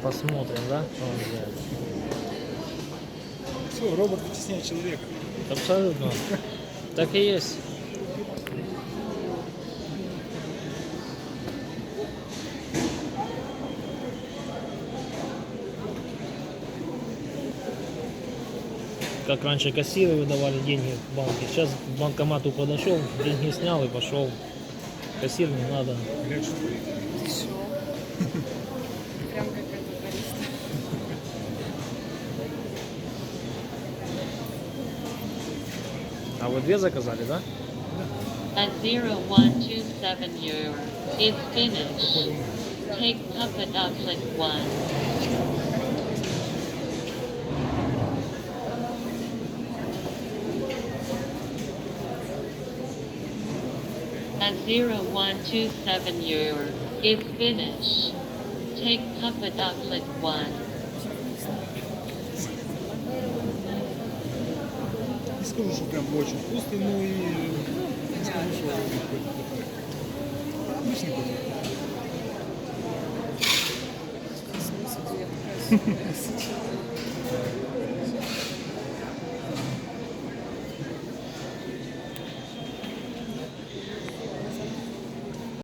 Посмотрим, да? Что он делает. Все, робот вытесняет человека. Абсолютно. Так и есть. Как раньше кассиры выдавали деньги в банке. Сейчас к банкомату подошел, деньги снял и пошел. Кассир не надо. Глянь, что творит. Все. Прям как это бариста. А вы две заказали, да? At 0127 euro. It's finished. Take puppet up click 1. At 0127 euro. It's finished. Take puppet up click 1. Не скажу, что прям очень вкусный, но и не скажу, что какой-то такой. Обычный кофе. Смысл, я такая